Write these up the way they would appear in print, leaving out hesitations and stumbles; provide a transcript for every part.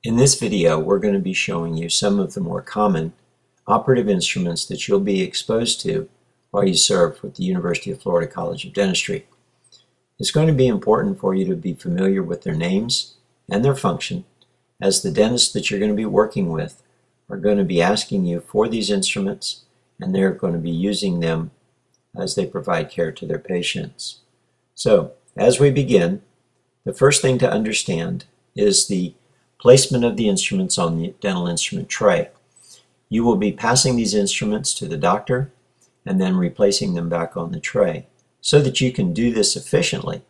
In this video, we're going to be showing you some of the more common operative instruments that you'll be exposed to while you serve with the University of Florida College of Dentistry. It's going to be important for you to be familiar with their names and their function, as the dentists that you're going to be working with are going to be asking you for these instruments, and they're going to be using them as they provide care to their patients. So, as we begin, the first thing to understand is the placement of the instruments on the dental instrument tray. You will be passing these instruments to the doctor and then replacing them back on the tray. So that you can do this efficiently,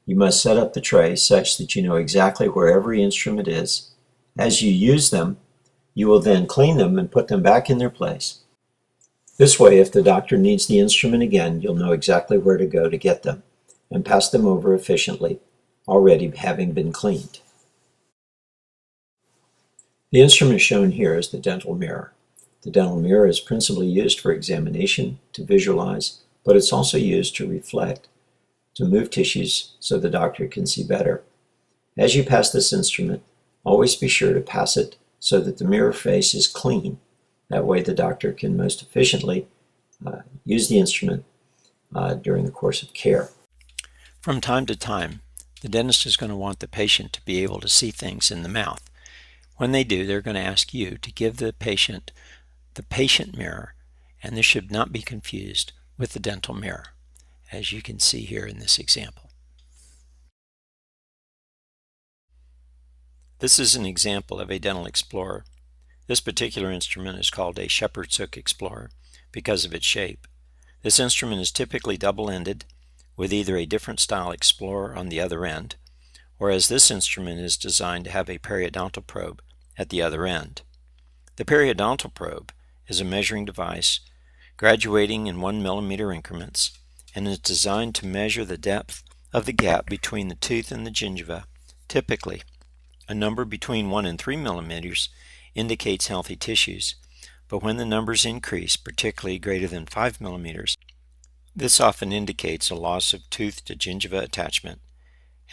you must set up the tray such that you know exactly where every instrument is. As you use them, you will then clean them and put them back in their place. This way, if the doctor needs the instrument again, you'll know exactly where to go to get them and pass them over efficiently, already having been cleaned. The instrument shown here is the dental mirror. The dental mirror is principally used for examination, to visualize, but it's also used to reflect, to move tissues so the doctor can see better. As you pass this instrument, always be sure to pass it so that the mirror face is clean. That way the doctor can most efficiently use the instrument during the course of care. From time to time, the dentist is going to want the patient to be able to see things in the mouth. When they do, they're going to ask you to give the patient mirror, and this should not be confused with the dental mirror, as you can see here in this example. This is an example of a dental explorer. This particular instrument is called a shepherd's hook explorer because of its shape. This instrument is typically double-ended with either a different style explorer on the other end, whereas this instrument is designed to have a periodontal probe at the other end. The periodontal probe is a measuring device graduating in 1 millimeter increments and is designed to measure the depth of the gap between the tooth and the gingiva. Typically, a number between 1 and 3 millimeters indicates healthy tissues, but when the numbers increase, particularly greater than 5 millimeters, this often indicates a loss of tooth to gingiva attachment,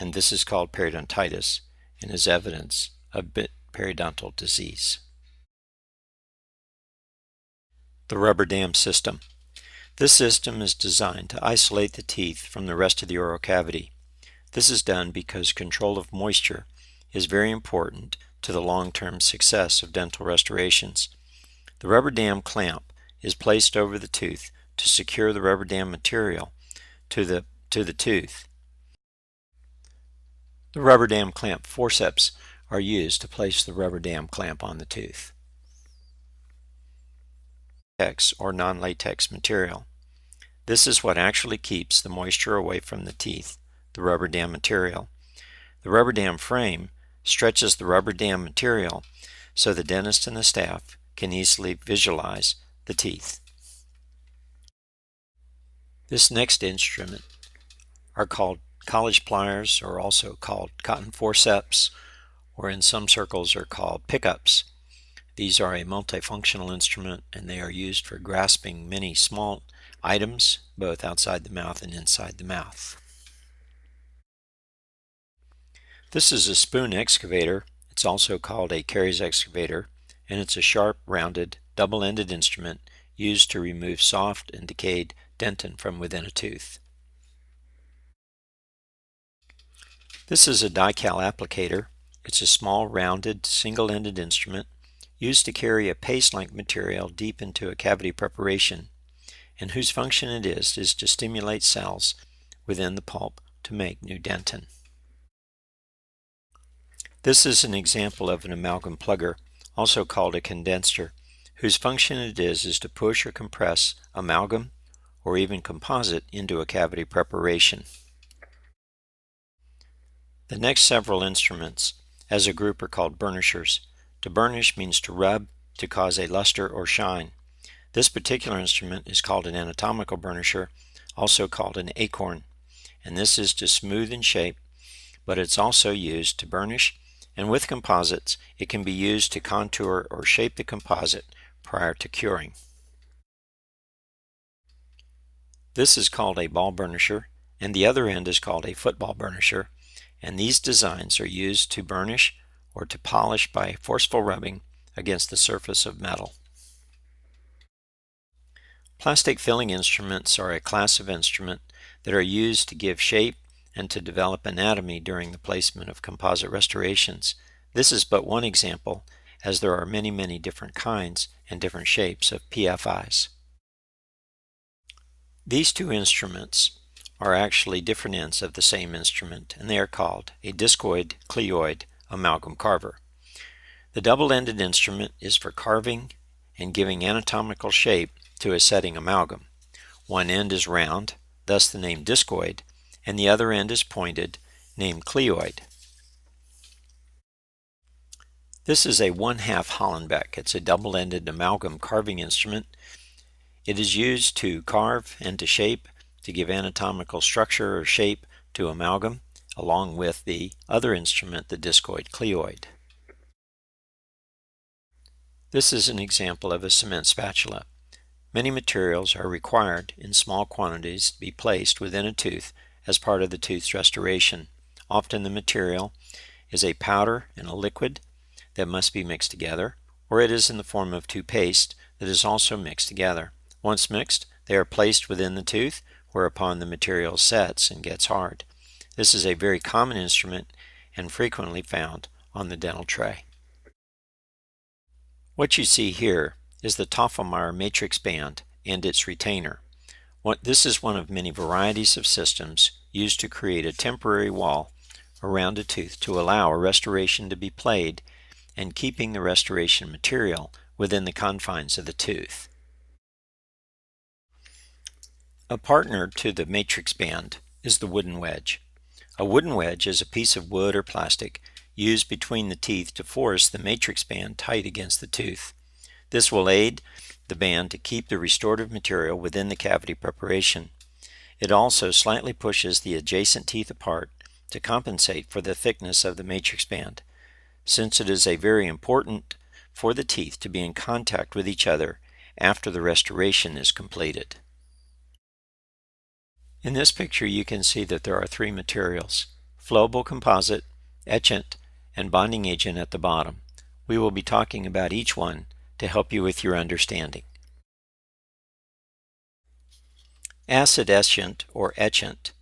and this is called periodontitis and is evidence of periodontal disease. The rubber dam system. This system is designed to isolate the teeth from the rest of the oral cavity. This is done because control of moisture is very important to the long-term success of dental restorations. The rubber dam clamp is placed over the tooth to secure the rubber dam material to the tooth. The rubber dam clamp forceps are used to place the rubber dam clamp on the tooth. Latex or non-latex material. This is what actually keeps the moisture away from the teeth, the rubber dam material. The rubber dam frame stretches the rubber dam material so the dentist and the staff can easily visualize the teeth. This next instrument are called college pliers, or also called cotton forceps, or in some circles are called pickups. These are a multifunctional instrument, and they are used for grasping many small items, both outside the mouth and inside the mouth. This is a spoon excavator. It's also called a caries excavator, and it's a sharp, rounded, double-ended instrument used to remove soft and decayed dentin from within a tooth. This is a Dycal applicator. It's a small, rounded, single-ended instrument used to carry a paste-like material deep into a cavity preparation, and whose function it is to stimulate cells within the pulp to make new dentin. This is an example of an amalgam plugger, also called a condenser, whose function it is to push or compress amalgam or even composite into a cavity preparation. The next several instruments as a group are called burnishers. To burnish means to rub, to cause a luster or shine. This particular instrument is called an anatomical burnisher, also called an acorn, and this is to smooth and shape, but it's also used to burnish, and with composites it can be used to contour or shape the composite prior to curing. This is called a ball burnisher, and the other end is called a football burnisher, and these designs are used to burnish or to polish by forceful rubbing against the surface of metal. Plastic filling instruments are a class of instrument that are used to give shape and to develop anatomy during the placement of composite restorations. This is but one example, as there are many different kinds and different shapes of PFIs. These two instruments are actually different ends of the same instrument, and they are called a discoid cleoid amalgam carver. The double-ended instrument is for carving and giving anatomical shape to a setting amalgam. One end is round, thus the name discoid, and the other end is pointed, named cleoid. This is a 1/2 Hollenbeck. It's a double-ended amalgam carving instrument. It is used to carve and to shape, to give anatomical structure or shape to amalgam, along with the other instrument, the discoid cleoid. This is an example of a cement spatula. Many materials are required in small quantities to be placed within a tooth as part of the tooth's restoration. Often the material is a powder and a liquid that must be mixed together, or it is in the form of toothpaste that is also mixed together. Once mixed, they are placed within the tooth, whereupon the material sets and gets hard. This is a very common instrument and frequently found on the dental tray. What you see here is the Tofflemire matrix band and its retainer. This is one of many varieties of systems used to create a temporary wall around a tooth to allow a restoration to be played and keeping the restoration material within the confines of the tooth. A partner to the matrix band is the wooden wedge. A wooden wedge is a piece of wood or plastic used between the teeth to force the matrix band tight against the tooth. This will aid the band to keep the restorative material within the cavity preparation. It also slightly pushes the adjacent teeth apart to compensate for the thickness of the matrix band, since it is very important for the teeth to be in contact with each other after the restoration is completed. In this picture you can see that there are three materials: flowable composite, etchant, and bonding agent at the bottom. We will be talking about each one to help you with your understanding. Acid etchant or etchant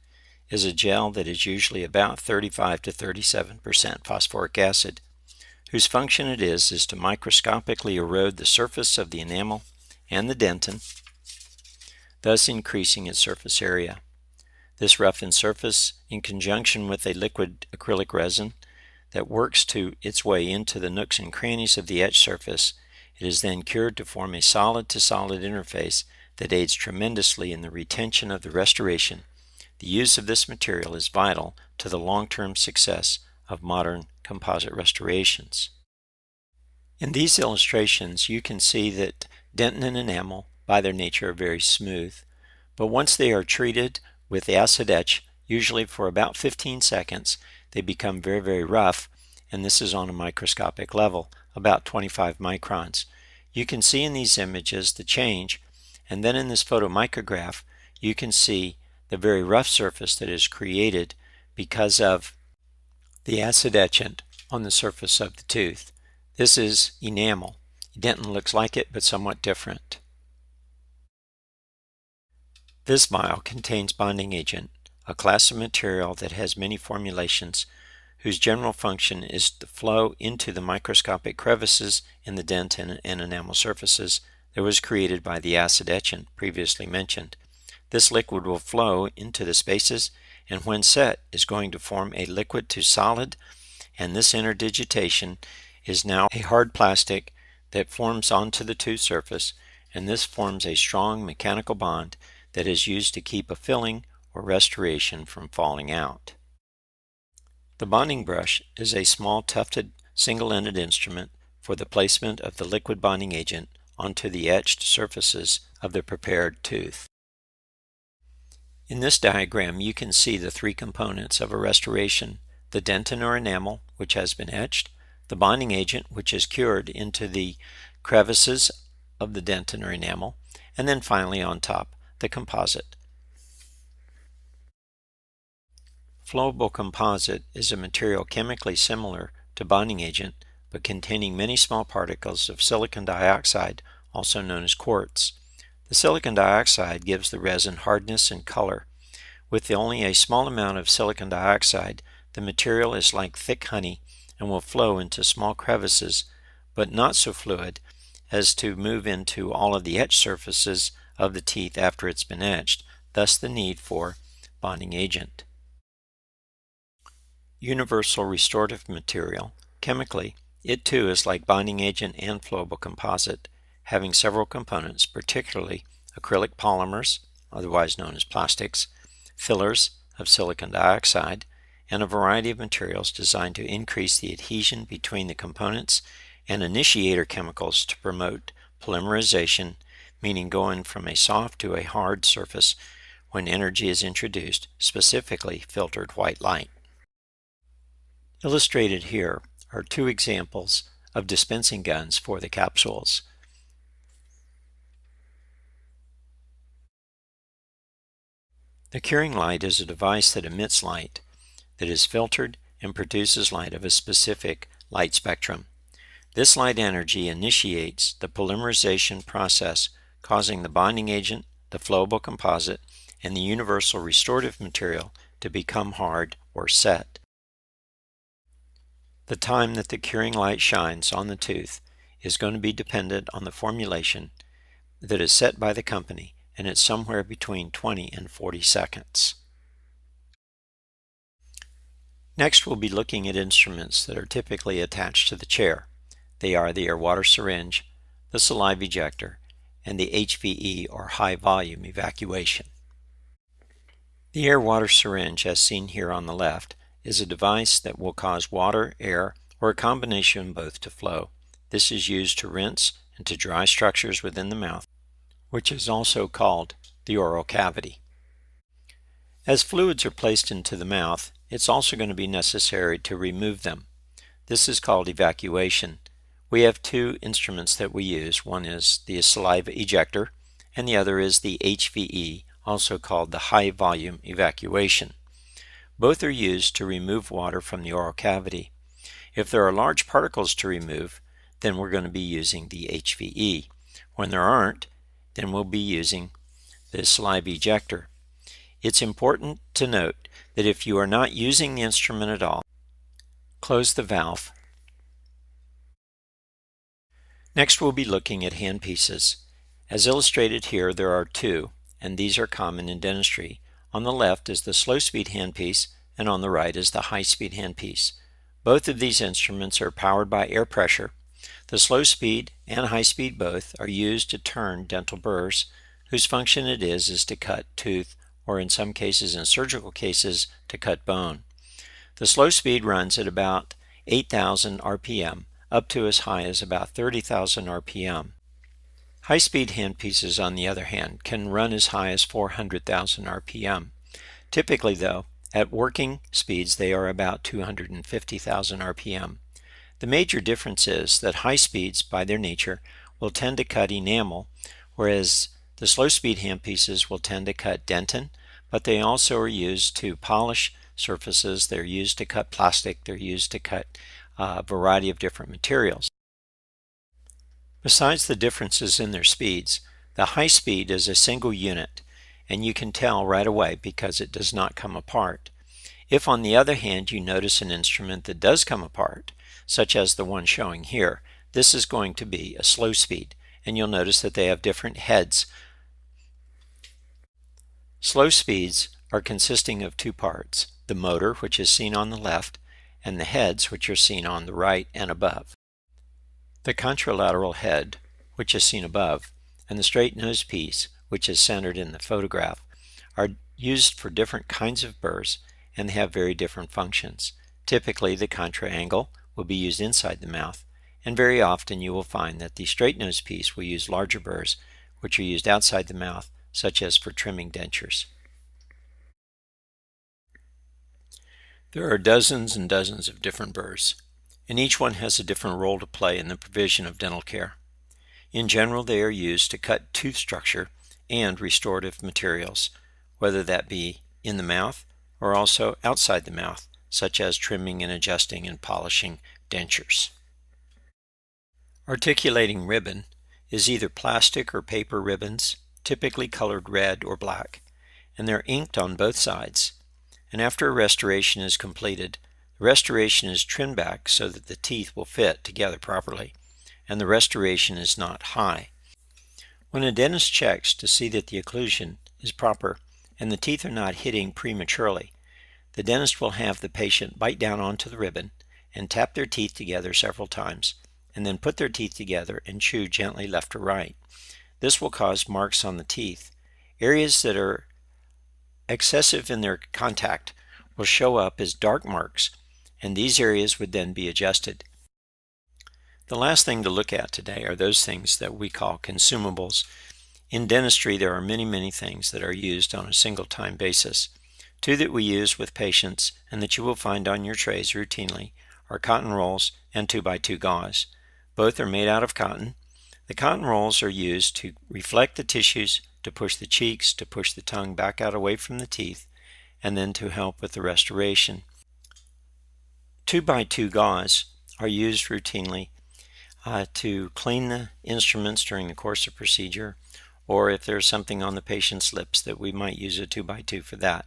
is a gel that is usually about 35 to 37% phosphoric acid, whose function it is to microscopically erode the surface of the enamel and the dentin, thus increasing its surface area. This roughened surface, in conjunction with a liquid acrylic resin that works its way into the nooks and crannies of the etched surface, it is then cured to form a solid-to-solid interface that aids tremendously in the retention of the restoration. The use of this material is vital to the long-term success of modern composite restorations. In these illustrations you can see that dentin and enamel by their nature are very smooth, but once they are treated with acid etch, usually for about 15 seconds, they become very rough, and this is on a microscopic level, about 25 microns. You can see in these images the change, and then in this photomicrograph you can see the very rough surface that is created because of the acid etchant on the surface of the tooth. This is enamel. Dentin looks like it, but somewhat different. This vial contains bonding agent, a class of material that has many formulations whose general function is to flow into the microscopic crevices in the dentin and enamel surfaces that was created by the acid etchant previously mentioned. This liquid will flow into the spaces and when set is going to form a liquid to solid, and this interdigitation is now a hard plastic that forms onto the tooth surface, and this forms a strong mechanical bond that is used to keep a filling or restoration from falling out. The bonding brush is a small tufted single-ended instrument for the placement of the liquid bonding agent onto the etched surfaces of the prepared tooth. In this diagram you can see the three components of a restoration: the dentin or enamel, which has been etched, the bonding agent, which is cured into the crevices of the dentin or enamel, and then finally on top, the composite. Flowable composite is a material chemically similar to bonding agent, but containing many small particles of silicon dioxide, also known as quartz. The silicon dioxide gives the resin hardness and color. With only a small amount of silicon dioxide, the material is like thick honey and will flow into small crevices, but not so fluid as to move into all of the etched surfaces of the teeth after it's been etched, thus the need for bonding agent. Universal restorative material. Chemically, it too is like bonding agent and flowable composite, having several components, particularly acrylic polymers, otherwise known as plastics, fillers of silicon dioxide, and a variety of materials designed to increase the adhesion between the components, and initiator chemicals to promote polymerization, meaning going from a soft to a hard surface when energy is introduced, specifically filtered white light. Illustrated here are two examples of dispensing guns for the capsules. The curing light is a device that emits light that is filtered and produces light of a specific light spectrum. This light energy initiates the polymerization process, causing the bonding agent, the flowable composite, and the universal restorative material to become hard or set. The time that the curing light shines on the tooth is going to be dependent on the formulation that is set by the company, and it's somewhere between 20 and 40 seconds. Next, we'll be looking at instruments that are typically attached to the chair. They are the air water syringe, the saliva ejector, and the HVE or high volume evacuation. The air water syringe, as seen here on the left, is a device that will cause water, air, or a combination of both to flow. This is used to rinse and to dry structures within the mouth, which is also called the oral cavity. As fluids are placed into the mouth, it's also going to be necessary to remove them. This is called evacuation. We have two instruments that we use. One is the saliva ejector, and the other is the HVE, also called the high volume evacuation. Both are used to remove water from the oral cavity. If there are large particles to remove, then we're going to be using the HVE. When there aren't, then we'll be using the saliva ejector. It's important to note that if you are not using the instrument at all, close the valve. Next, we'll be looking at handpieces. As illustrated here, there are two, and these are common in dentistry. On the left is the slow-speed handpiece, and on the right is the high-speed handpiece. Both of these instruments are powered by air pressure. The slow-speed and high-speed both are used to turn dental burrs, whose function it is to cut tooth, or in some cases, in surgical cases, to cut bone. The slow-speed runs at about 8,000 RPM, up to as high as about 30,000 RPM. High-speed handpieces, on the other hand, can run as high as 400,000 RPM. Typically, though, at working speeds they are about 250,000 RPM. The major difference is that high speeds, by their nature, will tend to cut enamel, whereas the slow-speed handpieces will tend to cut dentin, but they also are used to polish surfaces, they're used to cut plastic, they're used to cut a variety of different materials. Besides the differences in their speeds, the high speed is a single unit, and you can tell right away because it does not come apart. If on the other hand you notice an instrument that does come apart, such as the one showing here, this is going to be a slow speed, and you'll notice that they have different heads. Slow speeds are consisting of two parts, the motor, which is seen on the left, and the heads, which are seen on the right and above. The contralateral head, which is seen above, and the straight nose piece, which is centered in the photograph, are used for different kinds of burrs, and they have very different functions. Typically, the contra angle will be used inside the mouth, and very often you will find that the straight nose piece will use larger burrs, which are used outside the mouth, such as for trimming dentures. There are dozens and dozens of different burrs, and each one has a different role to play in the provision of dental care. In general, they are used to cut tooth structure and restorative materials, whether that be in the mouth or also outside the mouth, such as trimming and adjusting and polishing dentures. Articulating ribbon is either plastic or paper ribbons, typically colored red or black, and they're inked on both sides. And after a restoration is completed, the restoration is trimmed back so that the teeth will fit together properly, and the restoration is not high. When a dentist checks to see that the occlusion is proper and the teeth are not hitting prematurely, the dentist will have the patient bite down onto the ribbon and tap their teeth together several times, and then put their teeth together and chew gently left or right. This will cause marks on the teeth. Areas that are excessive in their contact will show up as dark marks, and these areas would then be adjusted. The last thing to look at today are those things that we call consumables. In dentistry, there are many things that are used on a single-time basis. Two that we use with patients and that you will find on your trays routinely are cotton rolls and 2x2 gauze. Both are made out of cotton. The cotton rolls are used to reflect the tissues, to push the cheeks, to push the tongue back out away from the teeth, and then to help with the restoration. 2x2 gauze are used routinely to clean the instruments during the course of procedure, or if there's something on the patient's lips that we might use a 2x2 for that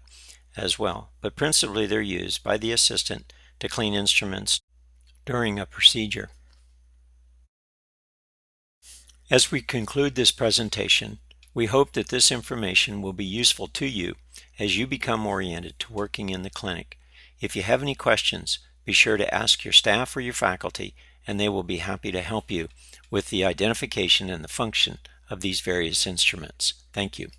as well. But principally they're used by the assistant to clean instruments during a procedure. As we conclude this presentation, we hope that this information will be useful to you as you become oriented to working in the clinic. If you have any questions, be sure to ask your staff or your faculty, and they will be happy to help you with the identification and the function of these various instruments. Thank you.